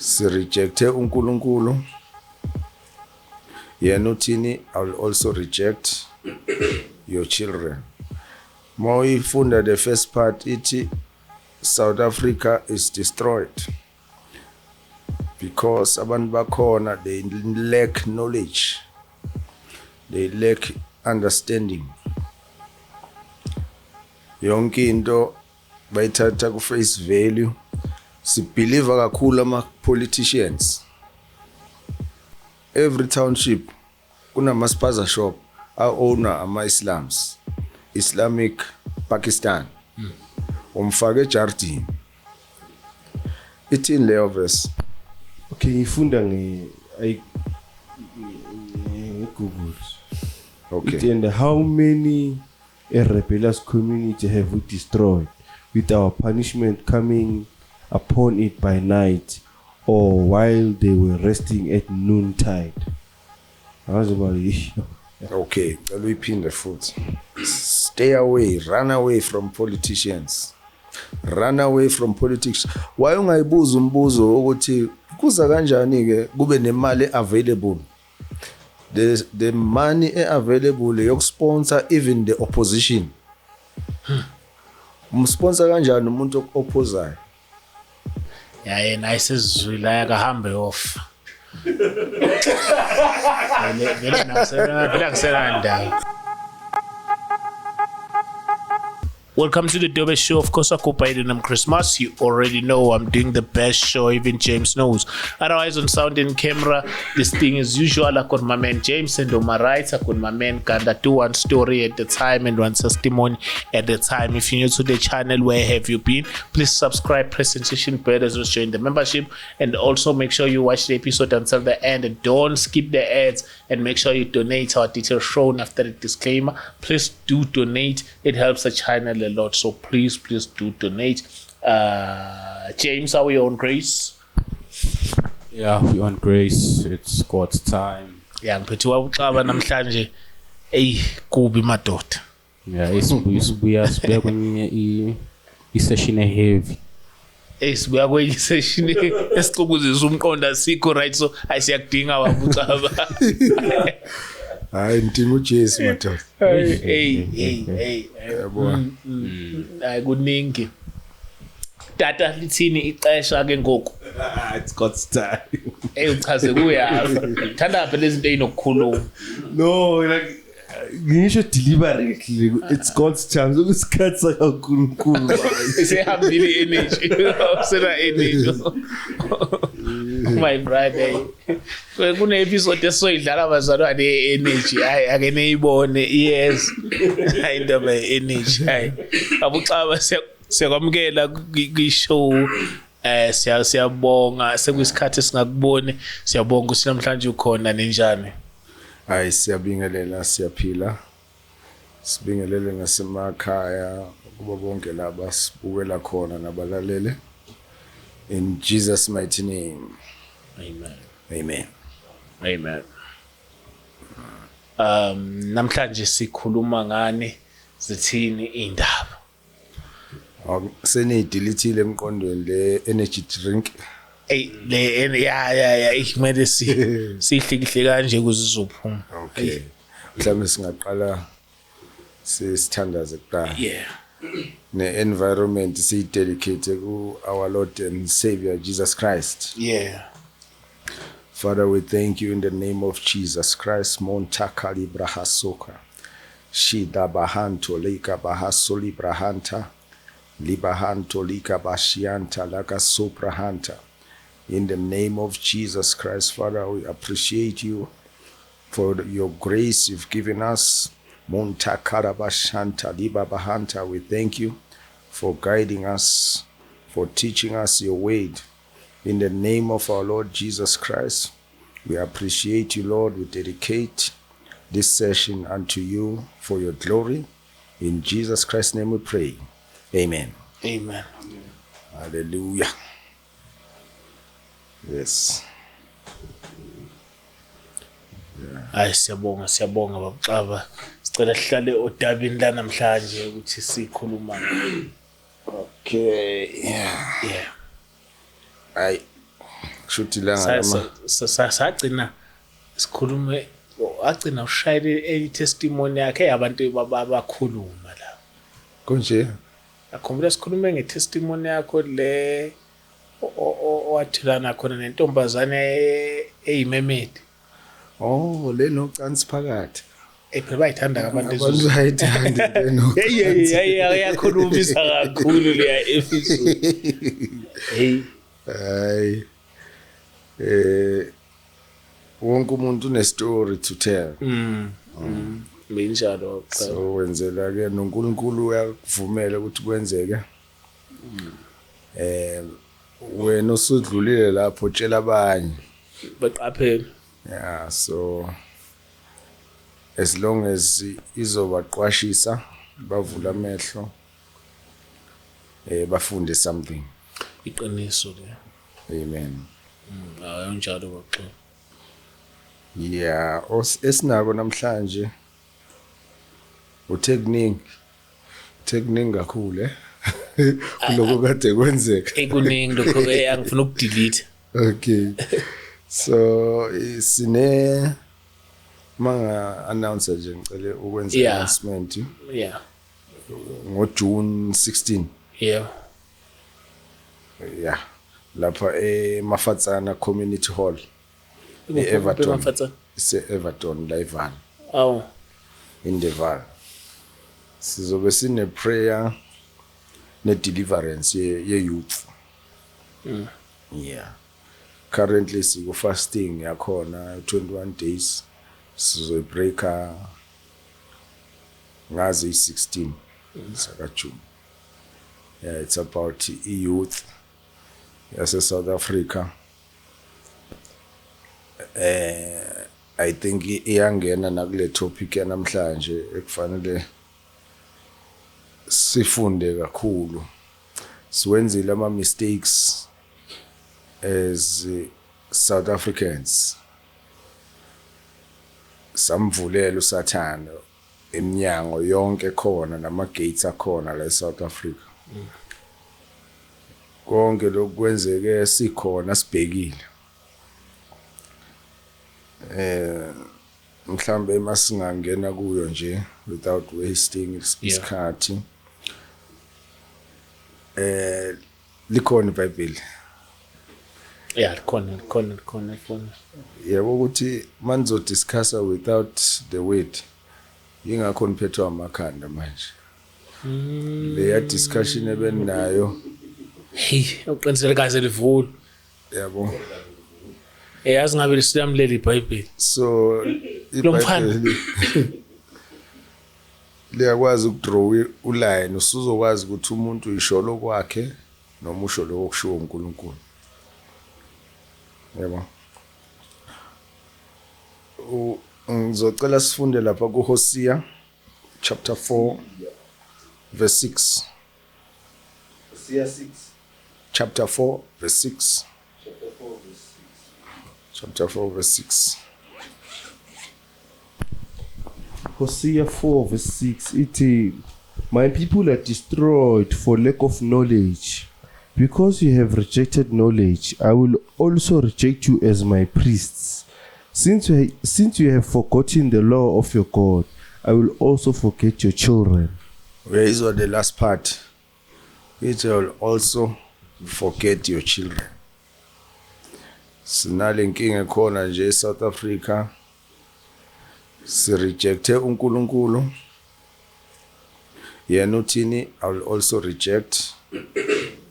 Si rejecte uNkulunkulu. Yena uthini, I will also reject your children. Mawuyifunda the first part ithi South Africa is destroyed because abantu bakhona they lack knowledge. They lack understanding. Yonke into bayithatha ku face value. Si believe kakhulu ama politicians. Every township kuna maspaza shop owner ama Islams. Islamic Pakistan. Umfake Jardine. Ithini leyo verse? Okay, ngifunda Google. Okay. And how many a rebellious community have we destroyed with our punishment coming upon it by night or while they were resting at noontide? How's about it? Okay, we pin the foot. Stay away, run away from politicians. Run away from politics. Why ungayibuza umbuzo ukuthi kuza kanjani ke kube nemali available? The money available yokusponsor even the opposition. Umsponsor kanjani umuntu opposayo? Yena isizwila yakahambe off. Vele nakuselanda. Welcome to the Dobe Show. Of course, I am Christmas. You already know I'm doing the best show, even James knows. Otherwise, on sound and camera, this thing is usual. I got my man James, and on my right, I got my man Ganda. Do one story at the time and one testimony at the time. If you're new to the channel, where have you been? Please subscribe, press sensation bell as well as join the membership, and also make sure you watch the episode until the end. And don't skip the ads, and make sure you donate. Our details shown after the disclaimer. Please do donate. It helps the channel a lot, so please do donate. James, are we on grace? Yeah, we on grace. It's God's time. Yeah, ngiphethiwa uxaba namhlanje. Kubi madoda. Yeah, isibuya kwenye i-session heavy. Sibuya kwenye session esixukuzisa umqondo sikho right, so ayisiyakudinga wabuxaba. Hayi ndinga uJesu madoda. Yabona. Hayi kuningi. Tata lithini ixesha ke ngoku? It's God's time. Uchaze kuyazi. Thanda phela izinto ezinokukhuluma. No, like ngisho deliberately it's God's time. Ukusikhatsa kakhulu. Isehambile energy. Usela energy. My brother. Kune episode esoyidlala abazalwane energy. Ake neyibone. Yes. Ayindaba energy. Hayi. Abuxaba siyakwamukela kwishow. Siyabonga sekuyisikhathi singakuboni. Siyabonga ukuthi namhlanje ukhona nenjani. Hayi siyabingelela siyaphila. Sibingelele nasemakhaya kubo bonke laba sibukela khona nabalalele. In Jesus' mighty name. Amen. Amen. Amen. Namhlanje sikhuluma ngani zithini indaba? Senidilithile emqondweni le energy drink. Yeah, kumele sihlikihle kanje kuze sizophuma. Okay. Mhlawumbe singaqala sithandaze kuqala. Yeah. Ne-environment dedicate to our Lord and Savior Jesus Christ. Yeah. Father, we thank you in the name of Jesus Christ. Monta Libraha Soka. Shida Bahanto Lika Bahasoli Brahanta. Libahanto Lika Bashianta Laka Soprahanta. In the name of Jesus Christ, Father, we appreciate you for your grace you've given us. Monta Karabashanta Liba Bahanta, we thank you for guiding us, for teaching us your word. In the name of our Lord Jesus Christ, we appreciate you, Lord. We dedicate this session unto you for your glory. In Jesus Christ's name we pray. Amen. Amen. Hallelujah. Yes. Hayi siyabonga babuxaba. Sicela sihlale odabini la namhlanje ukuthi sikhuluma. Okay. Yeah. I kushuthi langa sagcina sikhulume agcina ushayile testimony yakhe abantu abakhuluma la konje akhombela sikhulume ngetestimony yakho le owathelana khona nentombazane eyimemedi le nocansi phakathi phela bayithanda abantu abantu bayithanda le nocansi yakhulumisa kakhulu leya episode hey hayi wonke umuntu une story to tell benjalo so wenzela ke noNkulunkulu uyakuvumela ukuthi kwenzeke wena usudlulile lapho tshela abanye baqaphela yeah so as long as izobaqwashisa bavula amehlo bafunde something iqiniso le amen ayonjalo baxo yeah esinako namhlanje uTechnique kakhulu kuloko kade kwenzeka ekuningi lokho angifuna ukudelete okay so sine manga announcer nje ngicela ukwenza announcement yeah ngoJune 16 yeah lapha eMafatsana Community Hall eEverton Everton live in the Val sizobe sine prayer ne deliverance ye youth currently siku fasting yakhona 21 days sizoyibreaka ngazi 16 saka June it's about youth yase South Africa I think iyangena nakule topic yanamhlanje ekufanele sifunde kakhulu siwenzile ama mistakes as South Africans samvulela usathana eminyango yonke khona nama gates akhona la eSouth Africa konke lokwenzeke sikhona sibhekile mhlambe masingangena kuyo nje without wasting isikhathi likhona iBhayibheli likhona yebo ukuthi manzo discuss without the word ingakho niphethwa amakhanda manje leya discussion ebenayo hey uqinisele kaze livule yabo yazi ngabe lisamlela iBhayibheli so iBhayibheli liyakwazi ukudraw uline usuzokwazi ukuthi umuntu isholo kwakhe noma usholo okushiwo uNkulunkulu yebo ngizocela sifunde lapha kuHosea chapter 4 verse 6 Hosea 6 chapter 4 verse 6 chapter 4 verse 6 Hosea 4 verse 6 it my people are destroyed for lack of knowledge. Because you have rejected knowledge, I will also reject you as my priests. Since you have forgotten the law of your God, I will also forget your children. Where is the last part? It will also forget your children. Sinale nkinga khona nje eSouth Africa. Si rejecte uNkulunkulu. Yena uthini I will also reject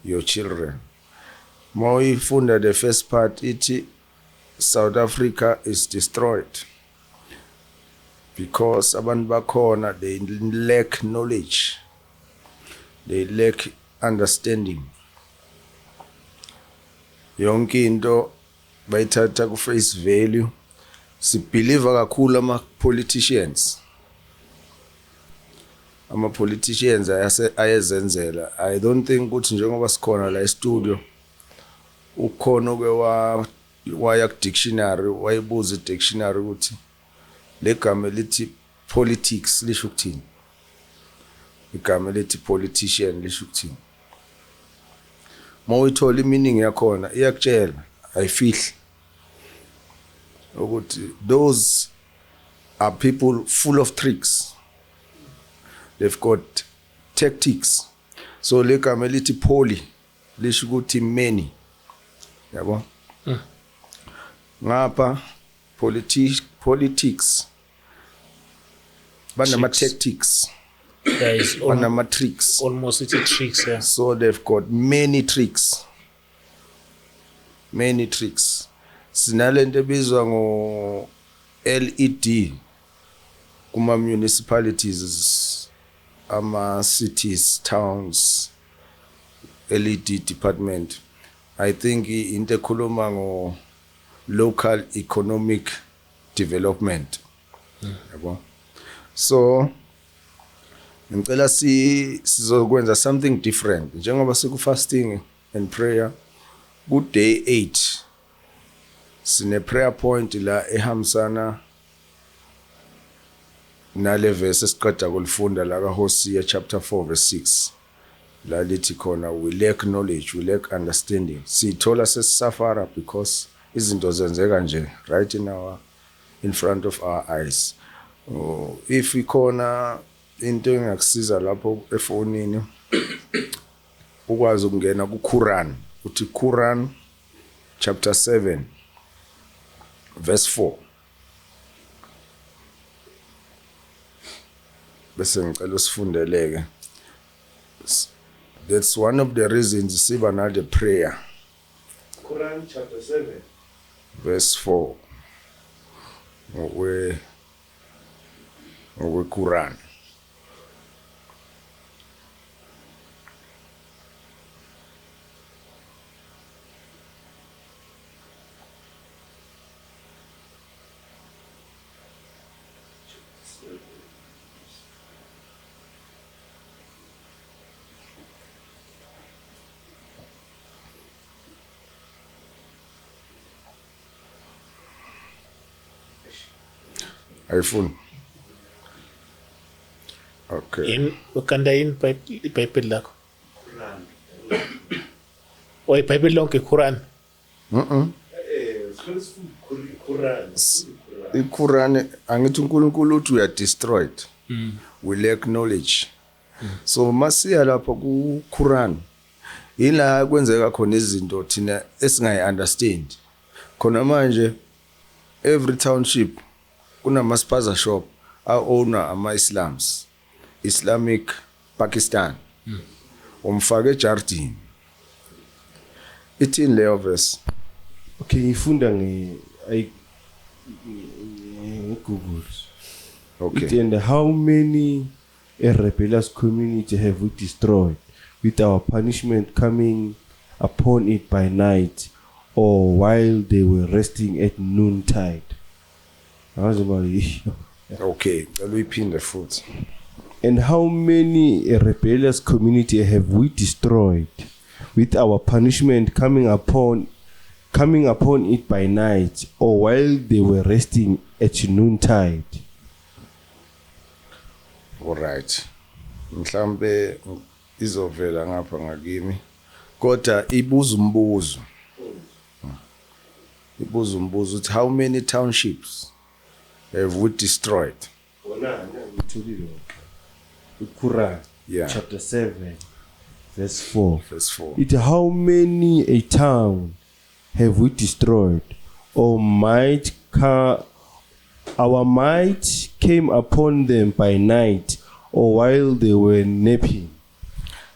your children. More ifunda the first part iti South Africa is destroyed because abantu bakhona they lack knowledge, they lack understanding. Yonke into bayithatha ku face value. Si believe kakhulu ama politicians. Ama politicians ayezenzela. I don't think ukuthi njengoba sikhona la e-studio ukhona ke waya ku dictionary wayibuza dictionary ukuthi legama lithi politics lisho ukuthini. Igama lithi politician lisho ukuthini. Mawuyithola meaning yakhona iyakutshela ayifihli ukuthi those are people full of tricks. They've got tactics. So legama elithi poly lisho ukuthi many. Yabo? Ngapha politics banama tactics. There is Banama tricks. almost it's a tricks, yeah. So they've got many tricks. Many tricks. Sinalento ebizwa ngo LED kuma municipalities, ama cities, towns, LED department. I think into ekhuluma ngo local economic development. Yabo. So ngicela sizokwenza something different. Njengoba siku fasting and prayer ku day 8 sine prayer point la ehambisana nale verse esiqeda kulifunda la kaHosea chapter 4 verse 6 la lithi khona we lack knowledge, we lack understanding. Sithola sesisafara because izinto zenzeka nje right in front of our eyes. If ikhona into engakusiza lapho efonini ukwazi ukungena ku Quran, uthi Quran chapter 7 verse 4. Bese ngicela usifundeleke. That's one of the reasons siba na the prayer. Quran chapter 7 verse 4. Ngokwe Quran. iPhone. Okay. In ukanda in Bible lakho. Oy Bible lonke Quran. iQuran angithi uNkulunkulu uthi we are destroyed. We lack knowledge. So masiya lapha ku Quran ila kwenzeka khona izinto thina esingayi understand. Khona manje every township kuna spaza shop owner ama Islams, Islamic Pakistan. Umfake Jardin. Ithi leyo verse. Okay, ngifunda Google. Okay. And how many a rebellious community have we destroyed with our punishment coming upon it by night or while they were resting at noontide? Okay, we pin the foot. And how many a rebellious community have we destroyed with our punishment coming upon it by night or while they were resting at noontide? All right. Mhlambe izovela ngapha ngakimi. Kodwa ibuza umbuzo. Ibuza umbuzo uthi how many townships have we destroyed? Quran, Yeah. chapter 7, verse 4. Verse 4. It how many a town have we destroyed, or our might came upon them by night, or while they were napping.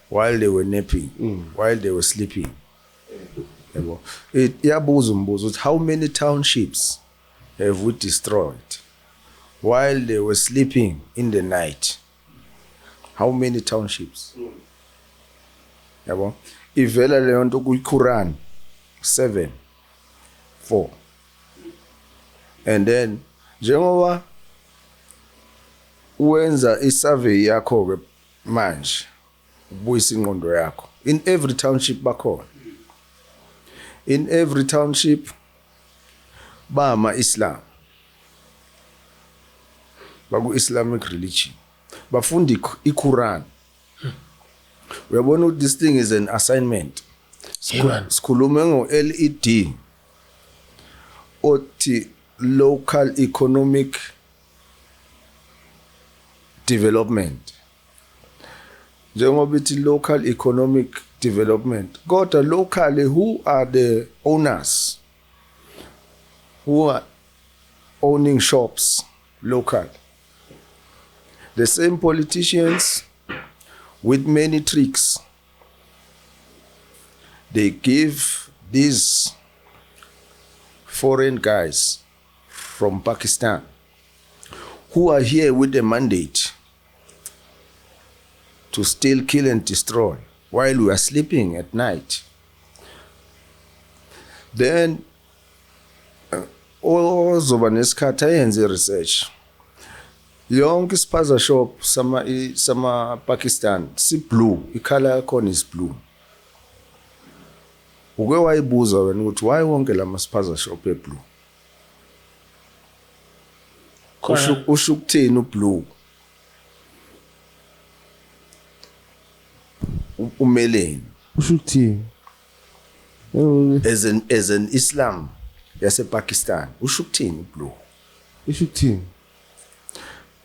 While they were napping, while they were sleeping. Iyabuza umbuzo uthi how many townships have we destroyed while they were sleeping in the night? How many townships? Yabo. Ivela leyo nto ku Quran 7:4. And then njengoba wenza isurvey yakho ke manje ubuyisa ingqondo yakho in every township bakhona. In every township bama Islam. Baku Islamic religion. Bafundi iQuran. Uyabona ukuthi this thing is an assignment. Sikhulume ngo LED othi local economic development. Njengoba ithi local economic development, kodwa locally who are the owners who are owning shops local? The same politicians with many tricks. They give these foreign guys from Pakistan who are here with a mandate to steal, kill, and destroy while we are sleeping at night. Then, ozoba nesikhathi ayenze research. Yonke ispaza shop sama Pakistan si blue, icolor yakhona is blue. Uke wayibuza wena ukuthi why wonke lama spaza shop e blue? Usho ukuthini ublue? Umeleni usho ukuthini? as an Islam yase Pakistan usho ukuthini blue? Usho ukuthini?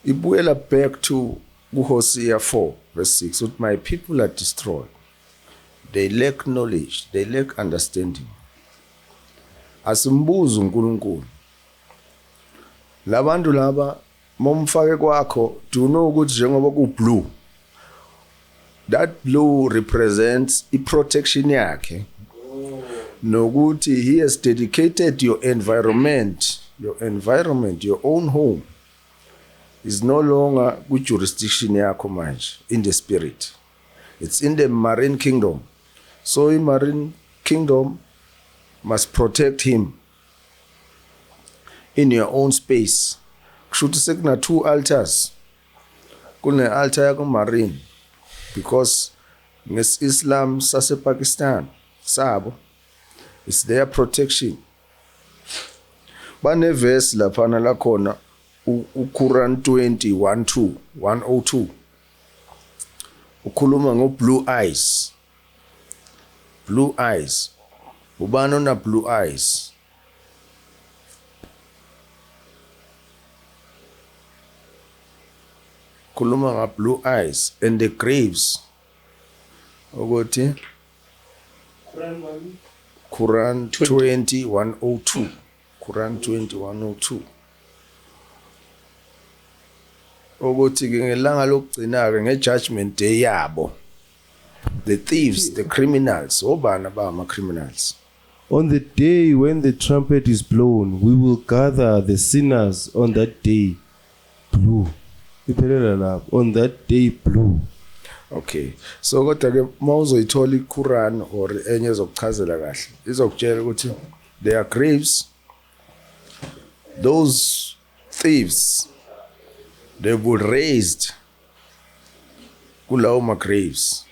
Ibuyela back to Hosea 4 verse 6 ukuthi my people are destroyed. They lack knowledge, they lack understanding. Asimbuza uNkulunkulu. Labantu laba momfake kwakho, do you know ukuthi njengoba ku blue, that blue represents I protection yakhe. Nokuthi he has dedicated your environment, your own home is no longer with jurisdiction yakho manje in the spirit. It's in the marine kingdom. So in marine kingdom must protect him in your own space. Kushuthi sekuna 2 altars. Kune altar yako marine because nges Islam sase Pakistan sabo it's their protection. Bane verse laphana la khona uQuran 20:102 ukhuluma ngo blue eyes. Blue eyes. Ubani ona blue eyes? Kuluma nga blue eyes and the graves. Ukuthi Quran 20:102. Quran 20:102. Ukuthi ke ngelanga lokugcina ke ngejudgment day yabo. The thieves, the criminals, obana ba ama criminals. On the day when the trumpet is blown, we will gather the sinners on that day blue. Iphelela lapho, on that day blue. Okay. So kodwa ke mawuzoyithola iQuran or enye ezokuchazela kahle. Izokutshela ukuthi there are graves. Those thieves they were raised kulawo graves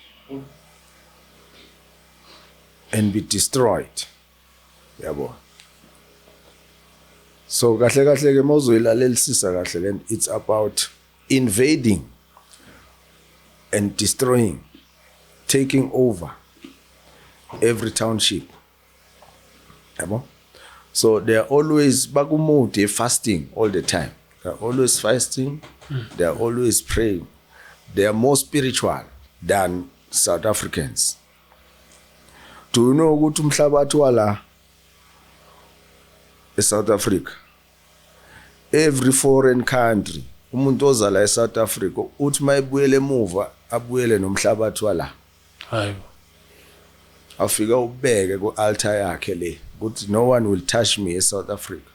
and be destroyed. Yabo. So kahle ke mawuzoyilalelisisa kahle then it's about invading and destroying, taking over every township. Yabo. So they are always bakumode fasting all the time. They are always fasting. They are always praying. They are more spiritual than South Africans. Do you know ukuthi umhlabathi wala eSouth Africa? Every foreign country, umuntu ozala eSouth Africa uthi mayibuyele emuva abuyele nomhlabathi wala. Hayi. Afika ubeke ku altar yakhe le ukuthi no one will touch me eSouth Africa.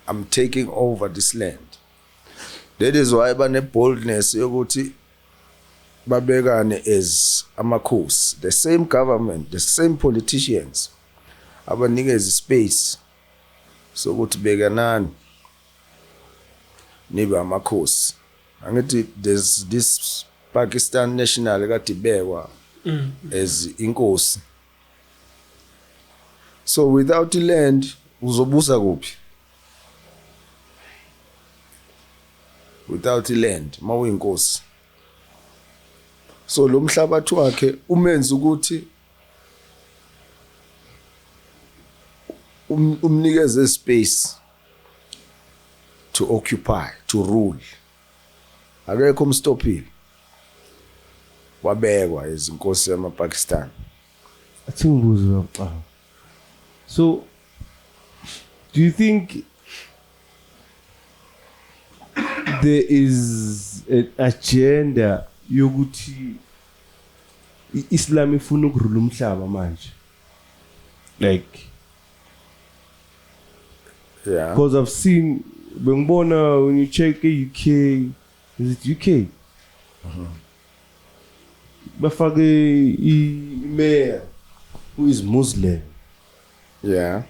I'm taking over this land. That is why bane boldness yokuthi babekane as amakhosi, the same government, the same politicians abanikeza space sokuthi bekanani nibe amakhosi. Angithi there's this Pakistan national kade bekwa as inkosi. So without the land uzobusa kuphi? Without the land mawuyinkosi. So lo mhlabathi wakhe umenza ukuthi umnikeze space to occupy, to rule. Akekho umstopile. Wabekwa izinkosi yamaPakistan. Athi ngibuze lapha. So do you think there is an agenda yokuthi Islam ifuna ukurula umhlaba manje? Like, Yeah. because I've seen bengibona when you check UK, is it UK? Bafake mayor who is Muslim. Yeah.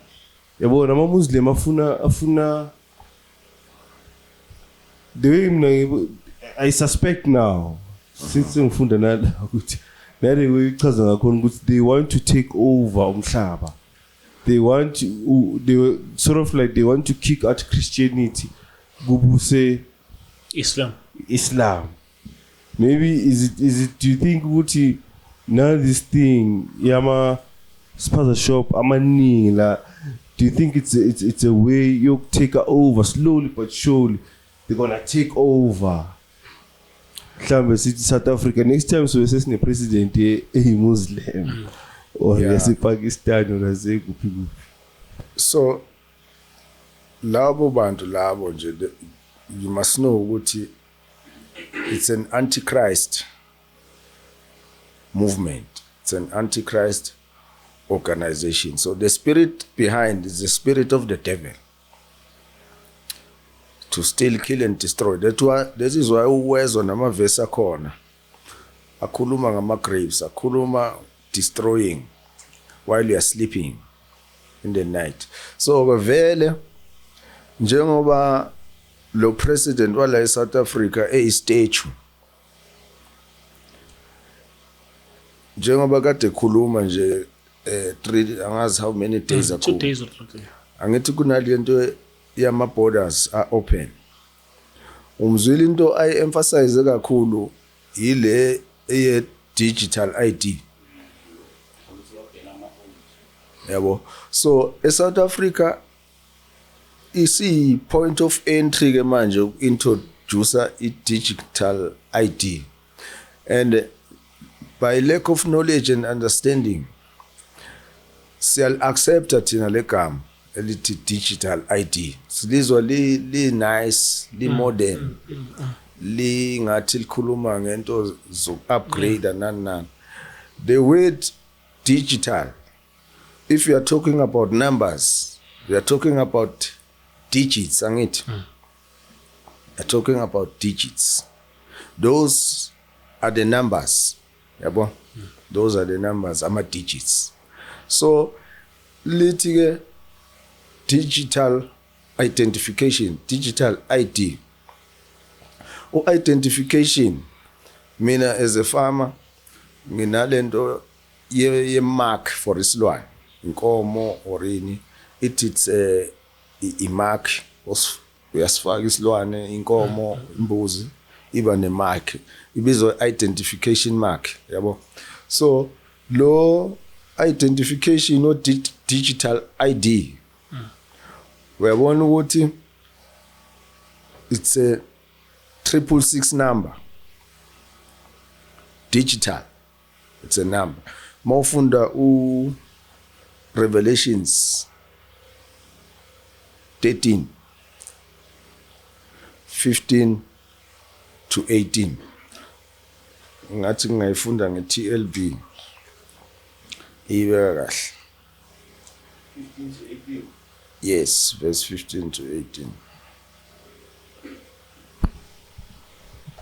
Yabo nama Muslim afuna the way mina I suspect now since ngifunda nala ukuthi nale way ichaza ngakhona ukuthi they want to take over umhlaba. They want to, they were sort of like they want to kick out Christianity. Bubuse Islam. Maybe is it do you think Wuti now this thing yama spaza shop amaningi la, do you think it's a way you take over slowly but surely they're gonna take over mhlambe sithi South Africa next time so sesine president a Muslim or yase Pakistan or yase kuphi kuphi? So labo bantu labo nje you must know ukuthi it's an antichrist movement. It's an antichrist organization. So the spirit behind is the spirit of the devil. To steal, kill and destroy. This is why uwezwa namavesi akhona akhuluma ngama-graves, akhuluma destroying while you are sleeping in the night. So vele njengoba lo president wala eSouth Africa statue, njengoba kade khuluma nje 3 angazi how many days ago, 2 days or something. angithi kunalento yama borders are open. Umzwile into I emphasize kakhulu ile eye digital ID. Yabo. So eSouth Africa isi point of entry ke manje introduce digital ID, and by lack of knowledge and understanding siyal accepta thina legama elithi digital ID. Silizwa li nice, li modern, li ngathi likhuluma ngento zo upgrade nani. The word digital, if you are talking about numbers, we are talking about digits, angithi. You're talking about digits. Those are the numbers. Yabo? Those are the numbers, ama digits. So lithi ke digital identification, digital ID. Identification, mina as a farmer, nginalento ye mark for isilwane, inkomo or ini, it's a mark, uyasifaka isilwane, inkomo, imbuzi, iba ne mark, ibizwa identification mark, yabo. So lo identification no digital ID, uyabona ukuthi it's a 666 number. Digital, it's a number. Mawufunda Revelations 13, 15 to 18. Ngathi ngayifunda nge-TLB. Ibe kahle. 15 to 18. Yes, verse 15 to 18.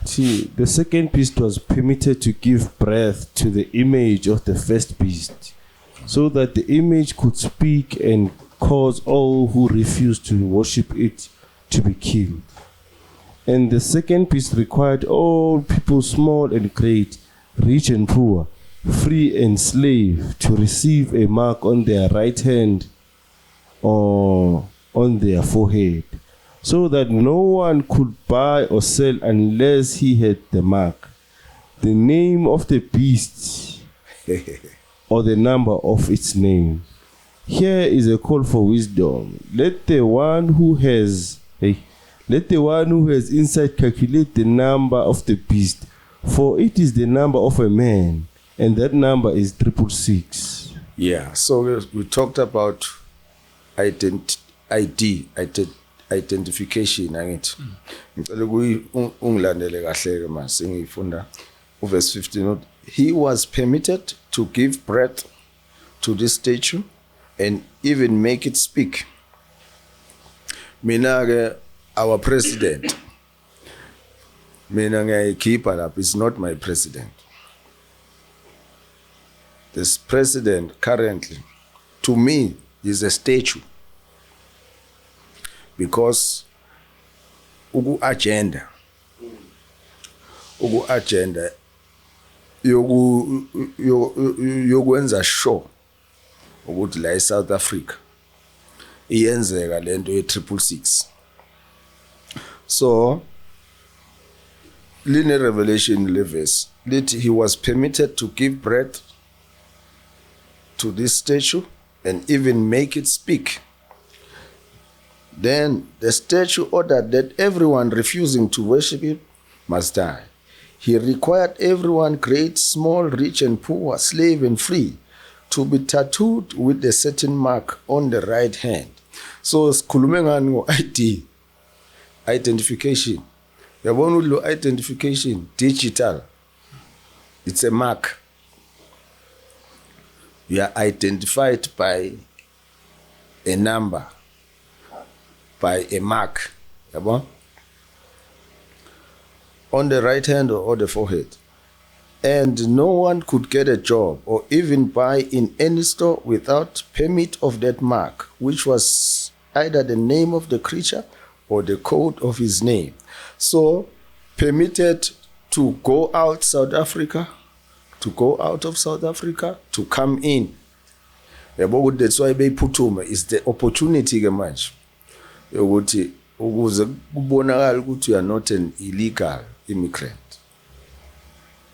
See, the second beast was permitted to give breath to the image of the first beast, so that the image could speak and cause all who refused to worship it to be killed. And the second beast required all people, small and great, rich and poor, free and slave, to receive a mark on their right hand or on their forehead, so that no one could buy or sell unless he had the mark, the name of the beast, or the number of its name. Here is a call for wisdom. Let the one who has insight calculate the number of the beast, for it is the number of a man, and that number is 666. Yeah, so we talked about identification angithi. Ngicela ungilandele kahle ke manje ngifunda uverse 15. He was permitted to give breath to this statue and even make it speak. Mina ke our president, mina ngiyayikhipha lapha, is not my president. This president currently, to me, is a statue. Because agenda yokwenza sure ukuthi la eSouth Africa iyenzeka lento ye666. So line Revelation 11 lithi he was permitted to give breath to this statue and even make it speak. Then the statue ordered that everyone refusing to worship him must die. He required everyone, great, small, rich and poor, slave and free, to be tattooed with a certain mark on the right hand. So sikhulume ngani ngo-ID, identification. Yabona lo identification digital. It's a mark. You are identified by a number, by a mark. Yabona? On the right hand or the forehead. And no one could get a job or even buy in any store without permit of that mark, which was either the name of the creature or the code of his name. So, permitted to go out South Africa, to go out of South Africa, to come in. That's why beyiphuthuma is the opportunity ke manje yokuthi ukuze kubonakala ukuthi you are not an illegal immigrant.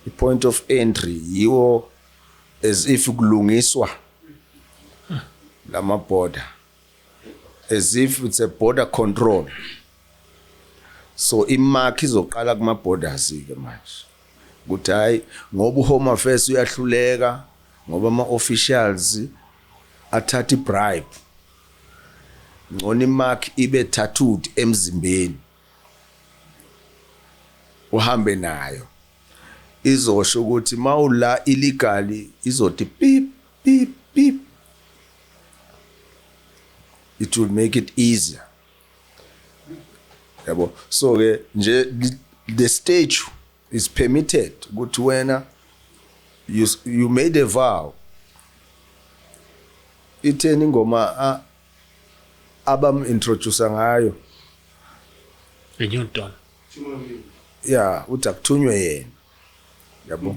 The point of entry yiwo as if kulungiswa lama border, as if it's a border control. So imark izoqala kuma borders ke manje ukuthi hayi ngoba uHome Affairs uyahluleka ngoba ama officials athatha bribe, ngone imark ibe tattooed emzimbeni uhambe nayo, izosho ukuthi mawula illegally izothi beep beep beep. It will make it easier. Yabo, so ke nje the statue is permitted ukuthi wena you made a vow, itheni ngoma abam introduce ngayo eNewton. Yeah, uthi akuthunywe yena. Yabo.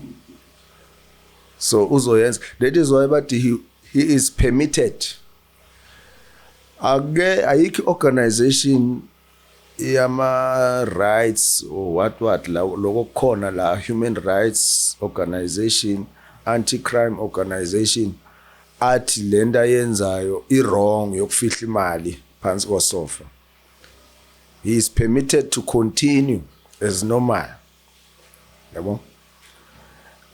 So uzoyenza. That is why but he is permitted. Ayikho organization yama rights or what lokho khona la human rights organization, anti-crime organization athi lenda yenzayo wrong yokufihla imali phansi kosofa. He is permitted to continue as normal. Yabo.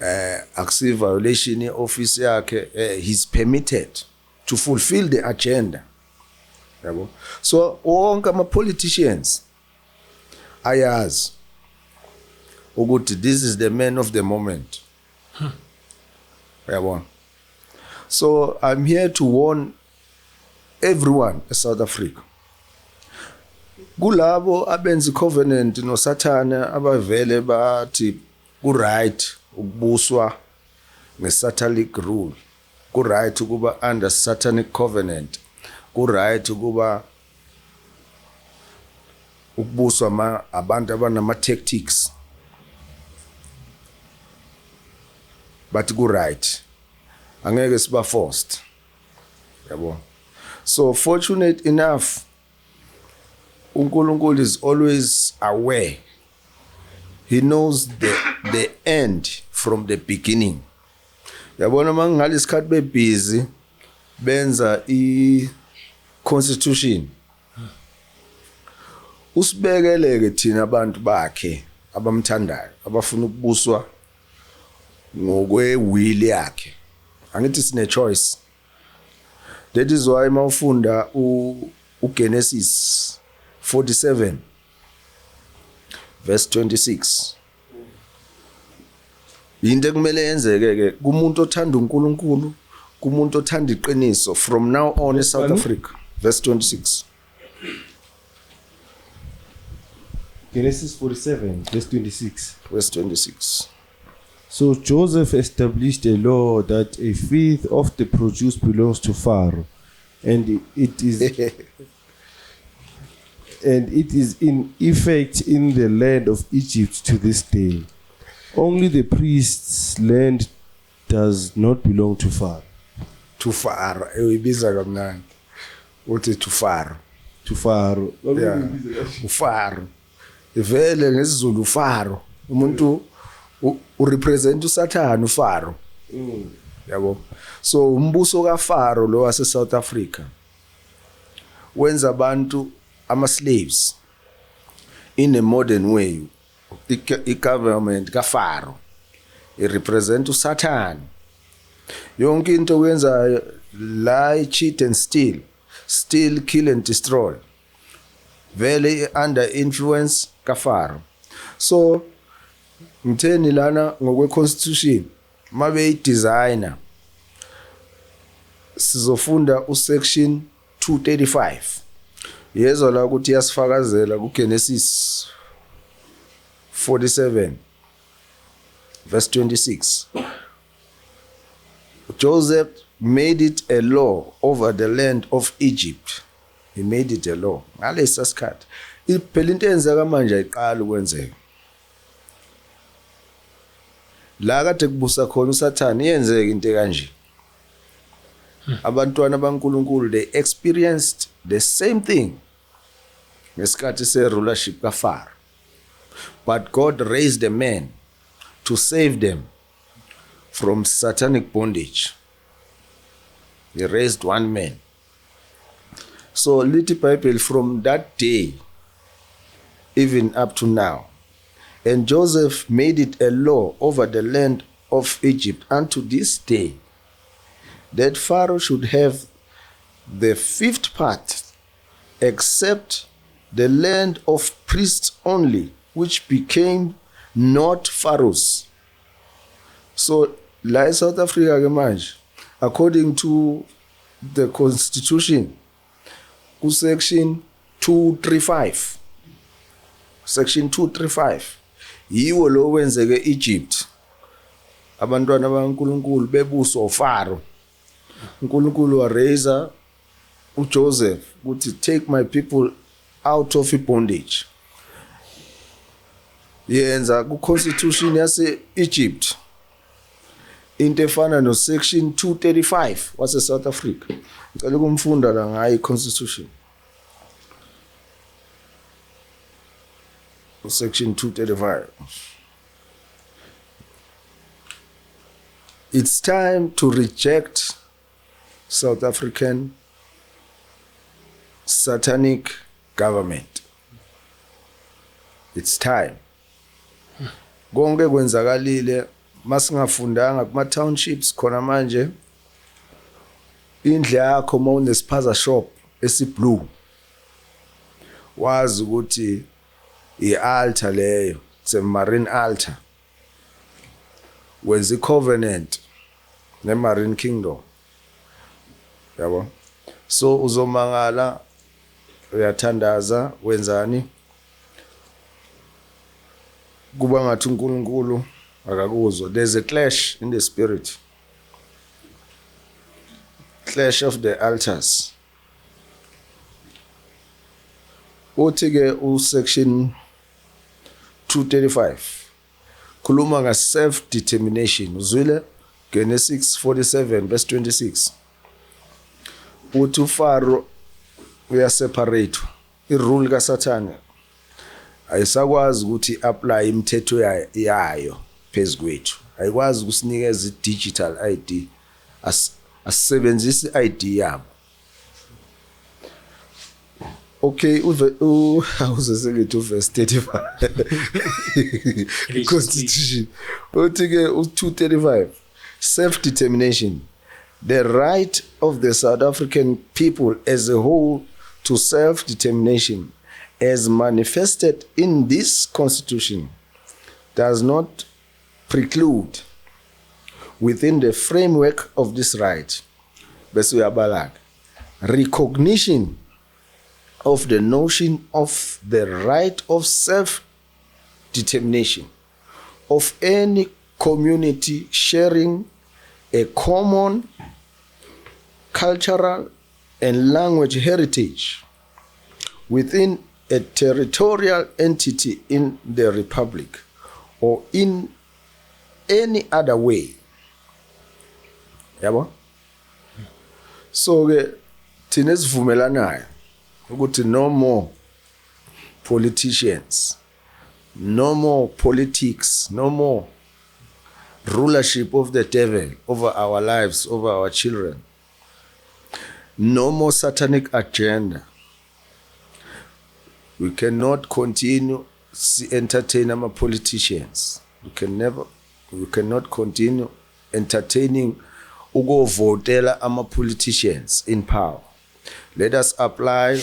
Akusi violation ye office yakhe, he's permitted to fulfill the agenda. Yabo. So wonke ama politicians ayazi ukuthi this is the man of the moment. Yabo. So I'm here to warn everyone in South Africa. Kulabo abenza covenant no Sathana abavele bathi ku right ukubuswa nge-satanic rule, ku right ukuba under satanic covenant, ku right ukuba ukubuswa abantu abanama tactics, but ku right angeke siba forced. Yabo. So fortunate enough, uNkulunkulu is always aware. He knows the end from the beginning. Yabona mangalikhathi be busy benza i-constitution usibekeleke thina abantu bakhe abamthandayo abafuna ukubuswa ngokwe-will yakhe. Angithi sine choice. That is why mawufunda uGenesis 47 verse 26 into ekumele yenzeke ke kumuntu othanda uNkulunkulu, kumuntu othanda iqiniso from now on in South Africa. Verse 26. Genesis 47, verse 26. Verse 26. So Joseph established a law that a fifth of the produce belongs to Pharaoh, and it is in effect in the land of Egypt to this day. Only the priest's land does not belong to Pharaoh. To Pharaoh. Ibiza kamnandi. Uthi to Pharaoh. To Pharaoh. Yeah. uFaro. Ivele ngesizulu uFaro. Umuntu urepresent uSathane uFaro. Yabo. So umbuso kaFaro lo wase South Africa wenza abantu ama-slaves in a modern way. I-government kaFaro irepresent uSathane. Yonke into wenza lie, cheat and steal, kill and destroy. Vele under influence kaFaro. So ngitheni lana ngokwe constitution mabe i-designer sizofunda usection 235. Yezwa la ukuthi yasifakazela kuGenesis 47 verse 26. Joseph made it a law over the land of Egypt. He made it a law. Ngalesa sikhathi iphela into eyenzeka manje ayiqala ukwenzeka. La kade kubusa khona uSathane yenzeka into kanje. Abantwana baNkulunkulu they experienced the same thing ngesikhathi se-rulership kaFaro. But God raised a man to save them from satanic bondage. He raised one man. So little Bible from that day even up to now. And Joseph made it a law over the land of Egypt unto this day that Pharaoh should have the fifth part except the land of priests only, which became not Pharaoh's. So, like South Africa manje, according to the constitution, section 235, section 235, yiwo lo wenzeke Egypt. Abantwana baNkulunkulu bebuso uFaro. uNkulunkulu wa raise uJoseph ukuthi take my people out of bondage. Yenza ku constitution yase Egypt into efana no section 235 wase South Africa. Ngicela ukumfunda la ngayi constitution. Section 235. It's time to reject South African satanic government. It's time. Konke kwenzakalile masingafundanga kuma townships khona manje indle yakho mawunespaza shop esiblue wazi ukuthi i-altar leyo it's a marine altar wenza i-covenant ne-marine kingdom yabo. So uzomangala uyathandaza wenzani kuba ngathi uNkulunkulu akakuzwa. There's a clash in the spirit, clash of the altars. Uthi ke usection 235 khuluma nga self determination. Uzwile Genesis 47 verse 26. Uthi uFaro uyaseparate. I-rule kaSathane ayisakwazi ukuthi apply imithetho yayo phezu kwethu. Ayikwazi ukusinikeza i-digital ID asebenzisa i-ID yabo. Okay, awuze ngithi uverse 35 Constitution uthi-ke u-235 self-determination, the right of the South African people as a whole to self-determination as manifested in this constitution does not preclude within the framework of this right bese uyabala recognition of the notion of the right of self-determination of any community sharing a common cultural and language heritage within a territorial entity in the republic or in any other way. Yabo? So ke thina sivumelanayo ukuthi no more politicians, no more politics, no more rulership of the devil over our lives, over our children. No more satanic agenda. We cannot continue to entertain our politicians. We cannot continue entertaining ugo votela ama politicians in power. Let us apply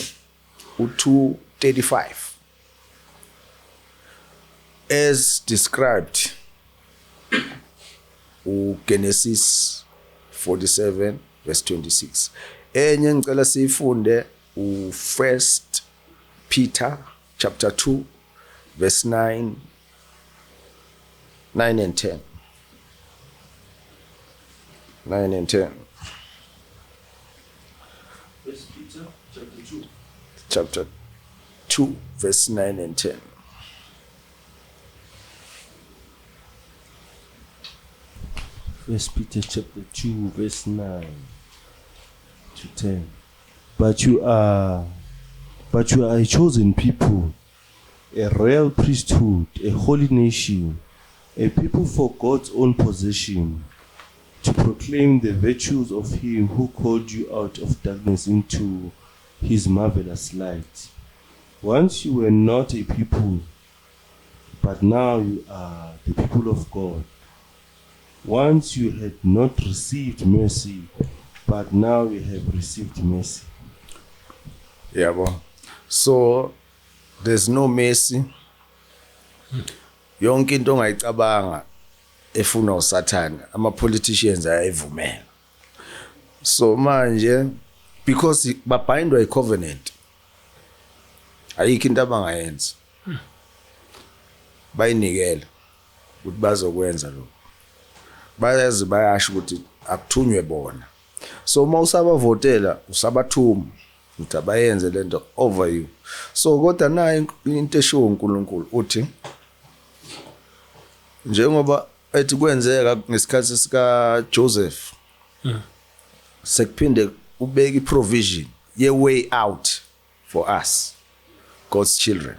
235 as described Genesis 47 verse 26. Enye ngicela sifunde u1 Peter chapter 2 verse 9 and 10. 9 and 10. First Peter chapter 2. Chapter 2 verse 9 and 10. First Peter chapter 2 verse 9 to 10. But you are a chosen people, a royal priesthood, a holy nation, a people for God's own possession, to proclaim the virtues of him who called you out of darkness into his marvelous light. Once you were not a people, but now you are the people of God. Once you had not received mercy, but now you have received mercy. Yabo. So there's no mercy. Yonke into ongayicabanga efuna uSathane, ama politicians ayayivumela. So manje because babhindwa icovenant, ayikho into abangayenza. Bayinikela ukuthi bazokwenza lokho. Bayazi bayasho ukuthi akuthunywe bona. So uma usabavotela usabathuma ukuthi abayenze lento over you. So kodwa nayo into esho uNkulunkulu uthi njengoba ethi kwenzeka ngesikhathi sika Joseph sekuphinde ubeke provision ye way out for us, God's children.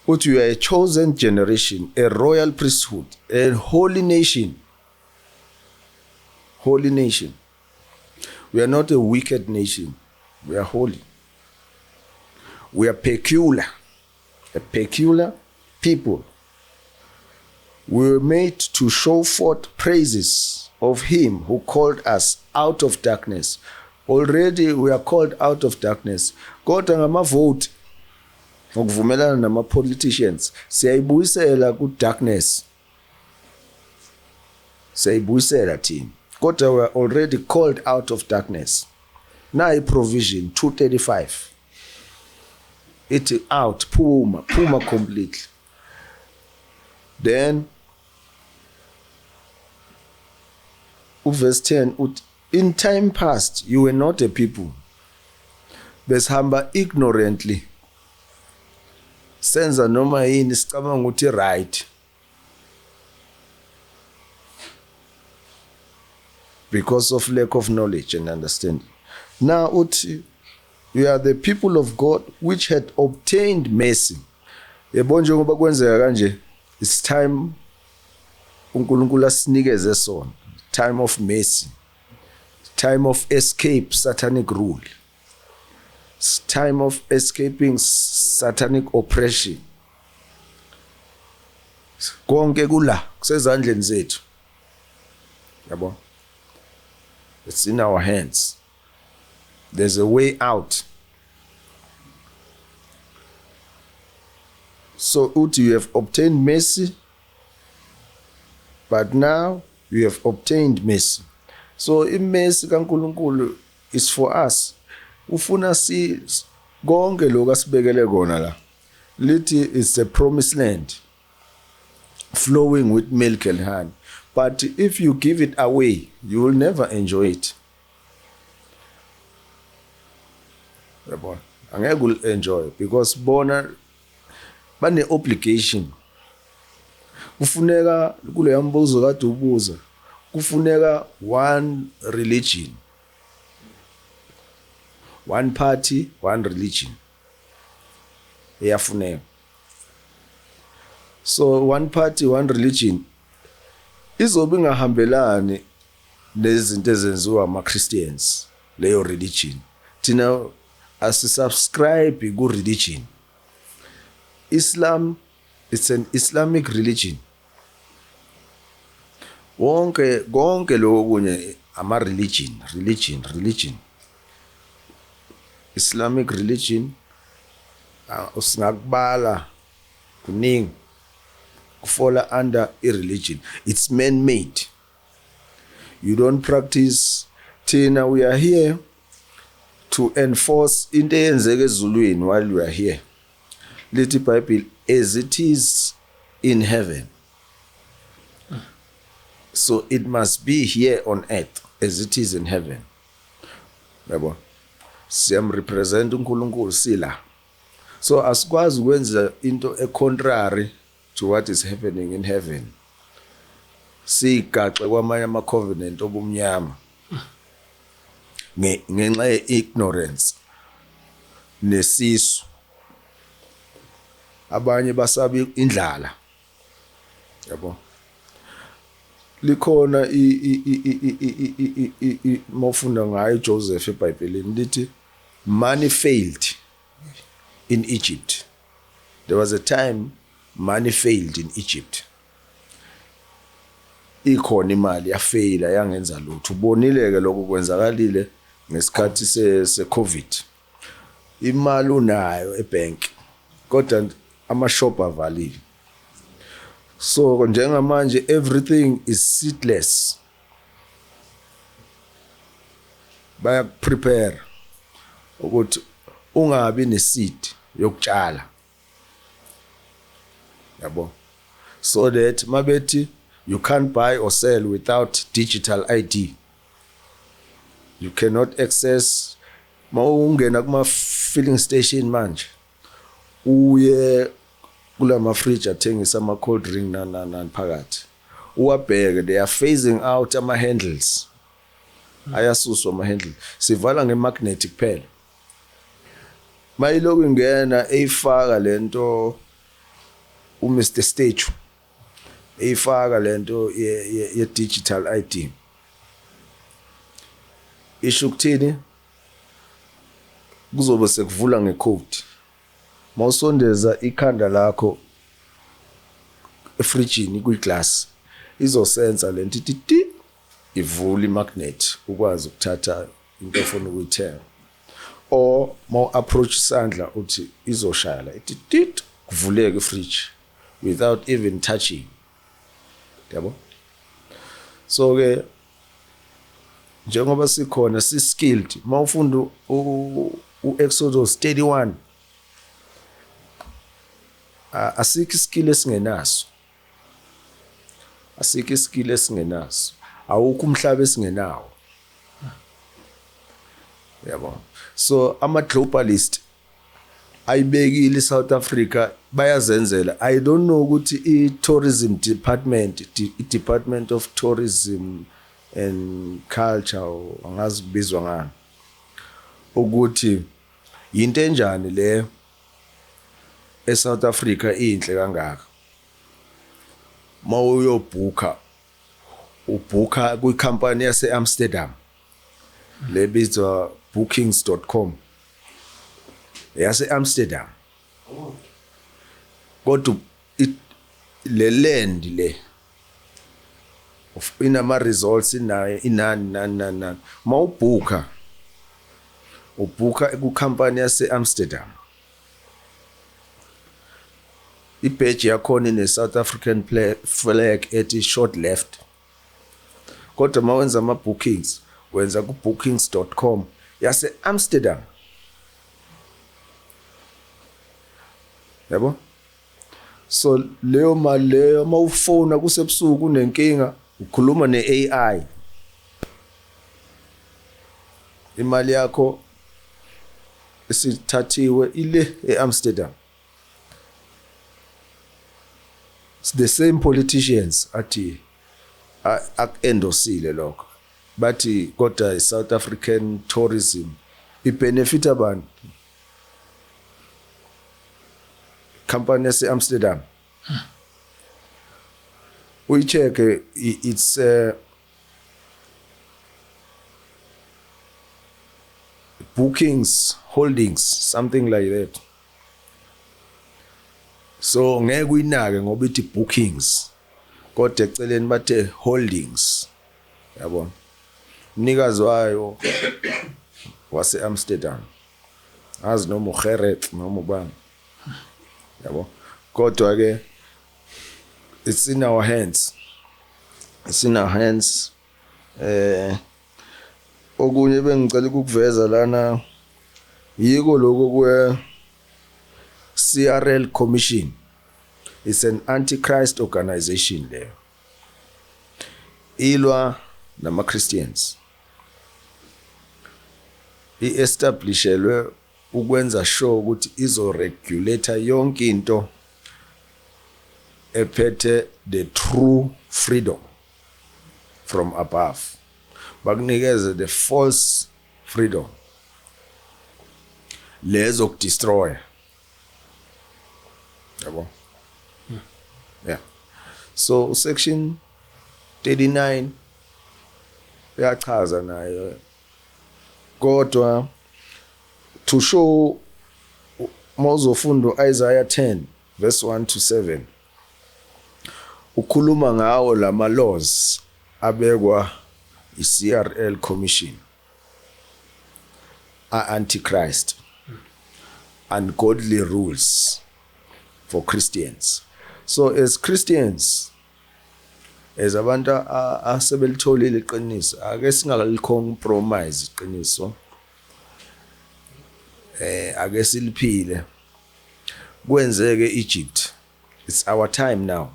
But you are a chosen generation, a royal priesthood, a holy nation. Holy nation. We are not a wicked nation. We are holy. We are peculiar. A peculiar people. We were made to show forth praises of him who called us out of darkness. Already we are called out of darkness. Kodwa ngamavote ngokuvumelana nama politicians siyayibuyisela ku darkness. Siyayibuyisela thina. Kodwa we are already called out of darkness. Now provision 235. It out puma completely. Then verse 10, in time past you were not a people, besihamba ignorantly, senza noma yini sicabanga ukuthi right, because of lack of knowledge and understanding. Now we are the people of God which had obtained mercy. Yebo njengoba kwenzeka kanje, it's time uNkulunkulu asinikeze sona. time of mercy, time of escape satanic rule, time of escaping satanic oppression. Konke kula kusezandleni zethu. Yabo. It's in our hands. There's a way out. So uthi you have obtained mercy, but now you have obtained mercy. So imercy kaNkulunkulu is for us. Ufuna si konke lokho asibekele kona la. Lithi it's a promised land flowing with milk and honey. But if you give it away, you will never enjoy it. Yabo. Angeke ul enjoy because bona bane obligation. Kufuneka kule yambuzo kade ubuza. Kufuneka one religion. One party, one religion. Iyafuneka. So one party, one religion izobe ingahambelani nezinto ezenziwa ama-Christians leyo religion. Thina asisubscribe ku religion. Islam, it's an Islamic religion. Konke lokho kunye religion. Islamic religion usingakubala kuningi kufola under a religion. It's man-made. You don't practice. Thina we are here to enforce into eyenzeke ezulwini while we are here. Lithi Bible, as it is in heaven, so it must be here on earth as it is in heaven. Yabo. Siyamrepresent uNkulunkulu sila. So asikwazi ukwenza into contrary to what is happening in heaven. Sigaxe kwamanye ama-covenant obumnyama ngenxa ye-ignorance nesisu. Abanye basabe indlala. Yabo. Likhona mawufunda ngayo Joseph eBhayibhelini lithi money failed in Egypt. There was a time money failed in Egypt. Ikhona imali yafeyila yangenza lutho. Ubonileke lokho kwenzakalile ngesikhathi se-COVID. Imali unayo ebank kodwa ama-shop avalile. So njengamanje everything is seedless. Baya prepare ukuthi ungabi neseed yokutshala. Yabo. So that mabethi you can't buy or sell without digital ID. You cannot access mawungena kuma filling station manje. Uye kula mafridge athengisa ama cold drink na phakathi. Uwabheke they are phasing out ama handles. Ayasuswa ama handles. Sivala ngemagnetic phela. Mayiloko ingena eyifaka lento Mr. Statue. Eyifaka lento ye digital ID. Isho kuthini? Kuzobe sekuvula ngecode. Mawusondeza ikhanda lakho efridgini kuyiglass izosensa lento titi ivula imagnet ukwazi ukuthatha into ofuna ukuyithenga. Or maw approach isandla uthi izoshaya titi kuvuleke ifridge without even touching. Yabo. So ke njengoba sikhona si-skilled mawufunda u-Exodus 31 asikho iskill esingenaso. Asikho iskill esingenaso. Awukho umhlaba esingenawo. Yabo. So ama-globalist ayibekile South Africa bayazenzela. I don't know ukuthi i-tourism department, i-Department of Tourism and Culture angazi bizwa ngani. Ukuthi into enjani le eSouth Africa inhle kangaka. Mawuyobhuka ubooka kwi-company yase-Amsterdam lebizwa bookings.com yase-Amsterdam. Kodwa le land le inama results inani mawubhuka ku-company yase-Amsterdam, i-badge yakhona ine-South African flag ethi short left. Kodwa mawenza ama-bookings wenza ku-bookings.com yase-Amsterdam, yabo. So leyo mali leyo mawufona kusebusuku unenkinga ukhuluma ne-AI, imali yakho isithathiwe ile e-Amsterdam. It's the same politicians athi ak-endosile lokho, bathi kodwa i-South African tourism ibenefit abantu. Company yase-Amsterdam uyicheck, it's Bookings Holdings, something like that. So ngeke uyinake ngoba ithi bookings kodwa eceleni bathe holdings, yabona. Umnikazi wayo wase-Amsterdam, azi noma uGerrit noma ubani, yabo. Kodwa ke it's in our hands, okunye bengicela ukuveza lana yiko lokho kwe CRL Commission. It's an antichrist organization there, ilwa nama Christians, i-establishelwe ukwenza sure ukuthi izo regulator yonke into ephethe the true freedom from above, bakunikeze the false freedom lezo kudestroy, yabo. Yeah. So section 39 yachaza nayo, kodwa to show mawuzofunda Isaiah 10 verse 1 to 7 ukhuluma ngawo lama laws abekwa i-CRL Commission, antichrist, ungodly rules for Christians. So as Christians, as abantu asebelitholile iqiniso, ake singalikompromise iqiniso, ake siliphile. Kwenzeke Egypt, it's our time now,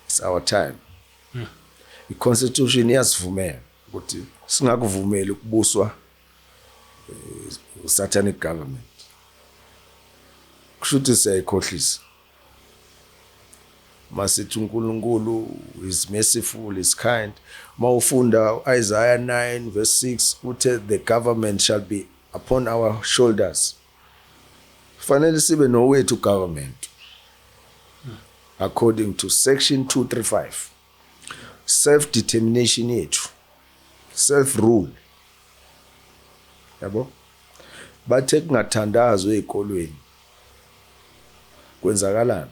it's our time. I-constitution iyasivumela ukuthi singakuvumeli ukubuswa satanic government. Kushuthi siyayikhohlisa. Masithi uNkulunkulu is merciful, is kind. Mawufunda Isaiah 9 verse 6 uthi the government shall be upon our shoulders. Fanele sibe nowethu government according to section 235. Self-determination yethu, self-rule, yabo. Bathe kungathandazwe ezikolweni kwenzakalani?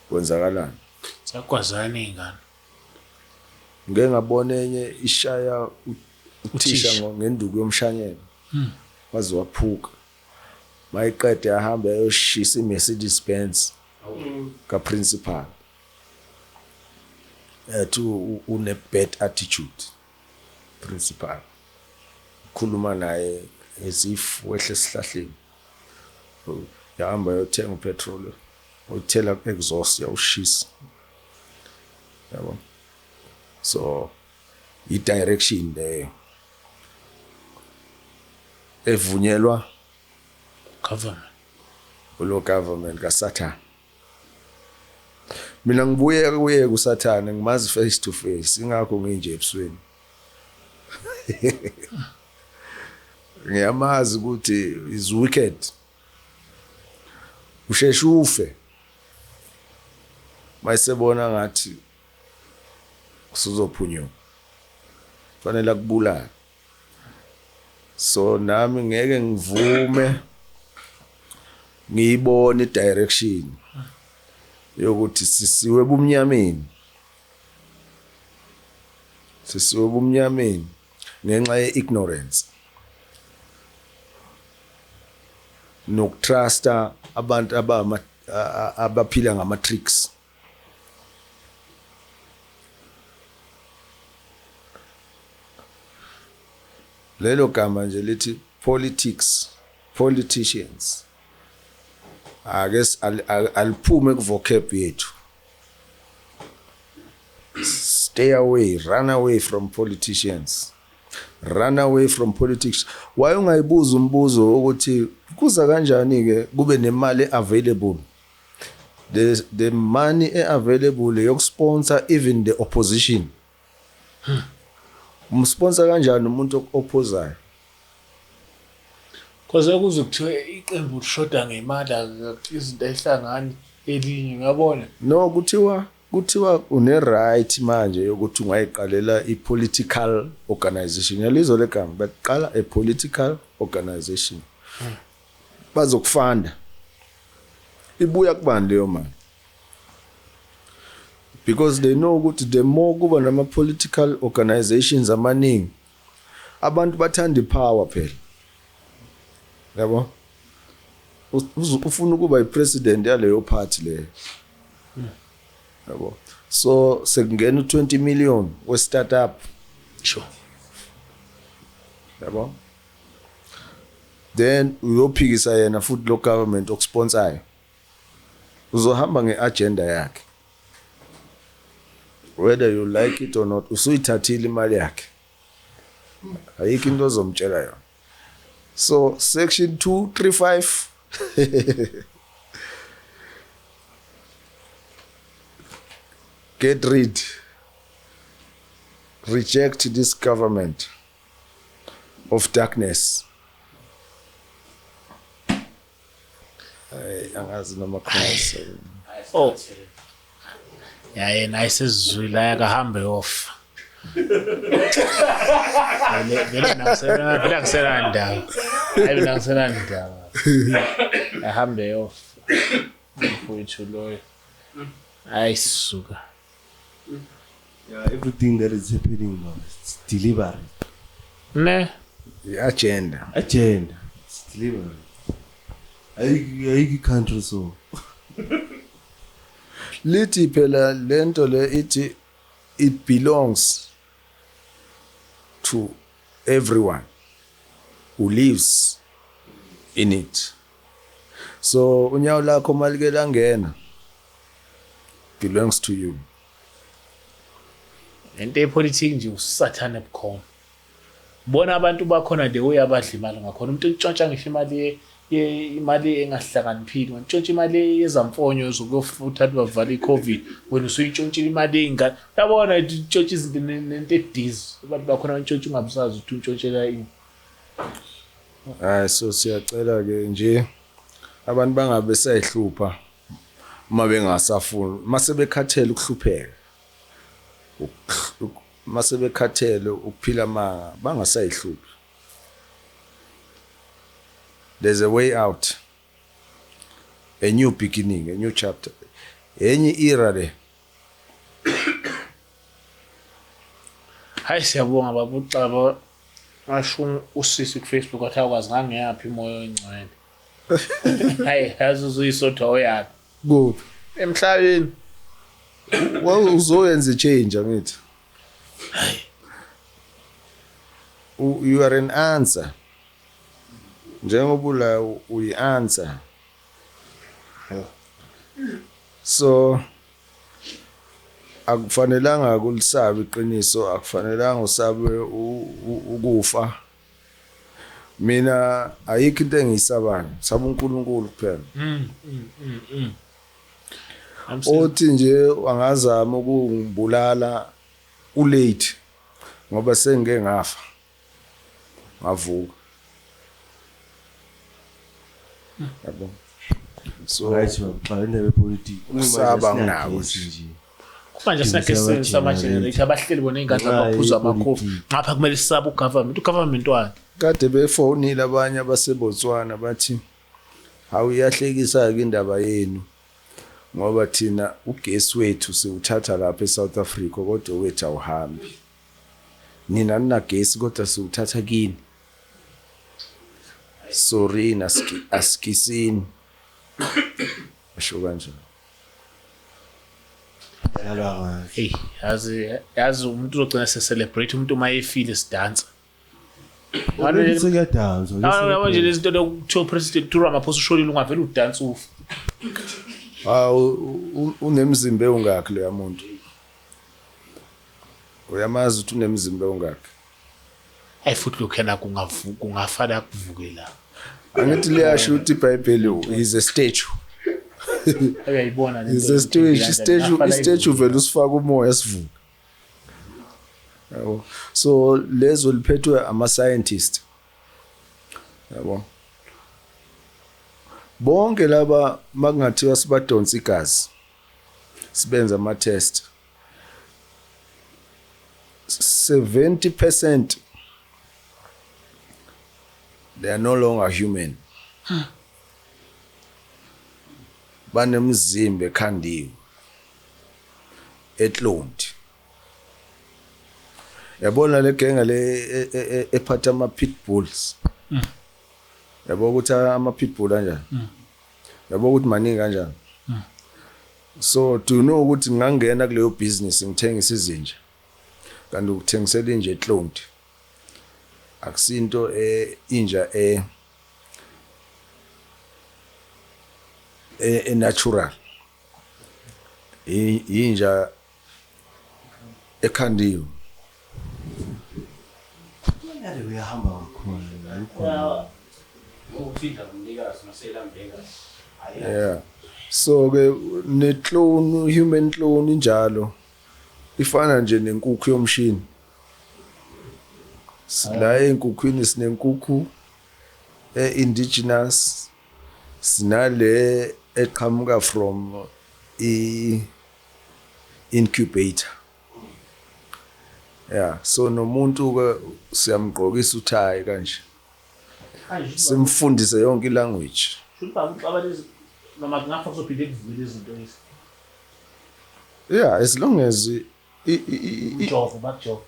Kwenzakalani? Sakwazana ingane. Ngeke ngabona enye ishaya uthisha ngenduku yomshanyelo. Waze waphuka. Mayiqede ahamba ayoshisa iMercedes Benz ka principal. To une bad attitude principal. Khuluma naye as if wehle esihlahleni. Yahamba yothenga upetrol, uthela exhaust yawushisa. Yabo. So i-direction there evunyelwa Government. ulo government kaSathane. Mina ngibuye kuye kuSathane, ngimazi face to face, ingakho nginje ebusweni. Ngiyamazi ukuthi is wicked. Usheshe ufe. mayisebona ngathi usuzophunyuka fanele akubulala. So nami ngeke ngivume ngiyibone i-direction yokuthi sisiwe bumnyameni ngenxa ye-ignorance nokutrusta abantu abaphila ngama-tricks. Lelo gama nje lithi politicians aliphume ku-vocab yethu. Stay away, run away from politicians. Run away from politics. Why ungayibuza umbuzo ukuthi kuza kanjani ke kube nemali available? The money available yokusponsor even the opposition. Umsponsor kanjani umuntu opposayo? Cause kuzokuthiwa iqembu lishoda ngemali izinto ehlangani elinye ngabona. No, kuthiwa une right manje yokuthi ungayiqalela i-political organization. Yalizwe legama baqala a political organization. Bazokufanda. Ibuya kubani leyo mali? Because they know ukuthi the more kuba nama political organizations amaningi abantu bathanda ipower phela. Yabo? Ufuna ukuba i-president yaleyo party leyo. Yabo? So sekungena 20 million we startup. Sure. Yabo? Then uyophikisa yena futhi lo government okusponsor. Uzohamba ngeagenda yakhe. Whether you like it or not, usuyithathile imali yakhe. Ayikho into ozomtshela yona. So section 235 get rid, reject this government of darkness. Angazi noma khona. Oh. Ya yena ayisezizwile akahambe off. Vele nakusela ndaba. Hayi nakusela ndaba. Ahambe off. Mfowethu loyo. Ayisuka. Yeah, everything that is happening now is delivery. Ne? Agenda. It's delivery. I country so. Lithi phela lento le ithi it belongs to everyone who lives in it. So unyawo lakho malike langena belongs to you. Lento yepolitiki nje usathana ebukhoma. Bona abantu bakhona de uyabadla imali ngakhona umuntu utshontsha ngisho imali engahlakaniphile wantshontsha imali yezamfonyo zokufutha bavala iCovid wena usuyitshontshile imali engane yabona utshontsha izinto nento edizi abantu bakhona bantshontsha ungabusazi ukuthi untshontshelwa ini. So siyacela ke nje abantu bangabe sayihlupha uma bengasafuni mase bekhathele ukuhlupheka mase bekhathele ukuphila amanga bangasayihluphi. There's a way out, a new beginning, a new chapter, enye era le. Hayi siyabonga babucaba ngasho usisi ku Facebook athi akwazi ngangeyaphi imoyo engcwele. Hayi azuzuyisotha oyaphi Good. emhlabeni. Uzoyenza change angithi. You are an answer. Njengoba la uyi-answer. So akufanelanga ukulisabe iqiniso, akufanelanga usabe ukufa. Mina ayikho into engiyisabayo, saba uNkulunkulu kuphela. Othi nje wangazama ukungibulala ulate ngoba sengeke ngafa. Ngavuka. Yabo. So right xa indebe politics Kusaba nginawo manje sinake sama-generator abahleli bona iy'ngane baphuza amakhofi ngapha kumele sisabe ugovernment wakhe kade befonile abanye abaseBotswana bathi awuyahlekisa-ke indaba yenu ngoba thina ugesi wethu siwuthatha lapha eSouth Africa kodwa wethu awuhambi nina ninagesi kodwa siwuthatha kini sorry asikisini asho kanjalo hey yazi umuntu uzogcina se-celebrate umuntu uma efile sidansa yabo nje lezinto lokuthiwa upresident uRamaphosa usholile ungavele udansa ufa unemzimba ongakhi lo muntu uyamazi ukuthi unemzimba ongakhi hayi futhi lokhena kungafana kuvuke la angithi liyasho ukuthi iBhayibheli is a statue uyayibona le is a statue vele usifaka umoya sivuka yabo so lezo liphethwe ama scientists yabo bonke laba makungathiwa sibadonsa igazi sibenza ama test 70% they are no longer human banemzimba ekhandiwe etlonti yabona le genga le ephatha ama pitbulls yabo ukuthi ama pitbull kanjani yabo ukuthi maningi kanjani so do you know ukuthi ngangena kuleyo business ngithengisa izinja kanti ukuthengisela inja etlonti akusinto inja natural inja ekhandiwe uyahamba kakhulu yeah so ke neclone human clone injalo ifana nje nenkukhu yomshini la enkukhwini sinenkukhu indigenous sinale eqhamuka from incubator yeah so nomuntu ke siyamgqokisa uthayi kanje simfundise yonke ilanguage noma kungafa kuzophinde kuvule izinto lezi yeah as long as ujova bakujova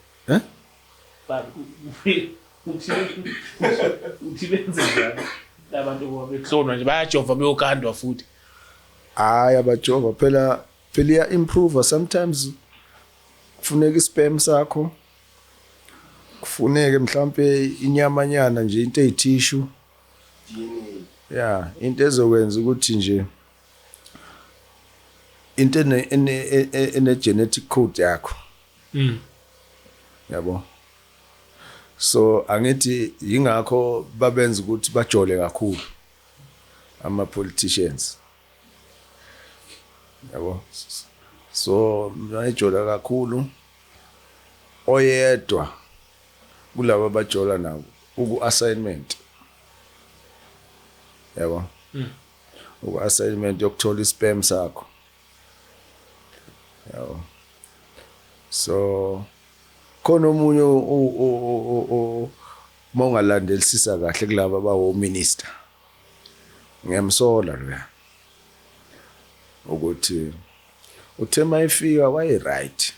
uthi benze njani abantu behlonwa nje bayajova beyokandwa futhi hayi abajova phela iya improve sometimes kufuneka isperm sakho kufuneke mhlambe inyamanyana nje into ezitissue yeah into ezokwenza ukuthi nje into ene genetic code yakho yabo so angithi ingakho babenza ukuthi bajole kakhulu ama politicians yabo so bayajola kakhulu oyedwa kulabo bajola nabo uku assignment yabo uku assignment yokuthola isperm sakho yabo so khona omunye mongalandelisisa kahle kulabo bawo minister ngiyamsola lo ukuthi uthema ifika wayi right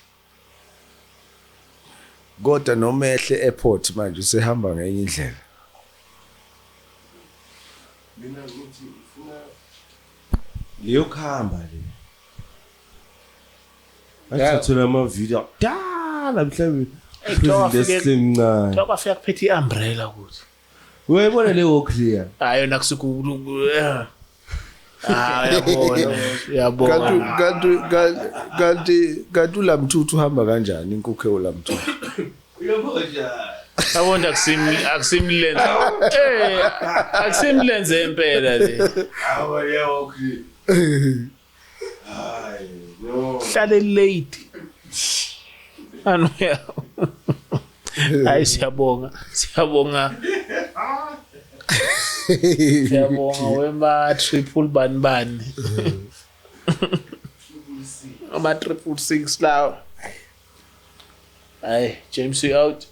kodwa noma ehle airport manje usehamba ngenye indlela mina ngithi ufuna leyo khamba le athathola ama video dala mhlawumbe esemncane kwafika kuphethe iumbrella ukuthi uyayibona leyo clear hayi yona kusuku yabona kanti ulamthuthu uhamba kanjani inkukhu ulamthuthu yabona akusimlenze akusimlenze impela le awu yebo clear hayi no hlale late anoya hayi siyabonga Siyabonga wema triple bani. Ama 666 lawo. Hey, James, you out.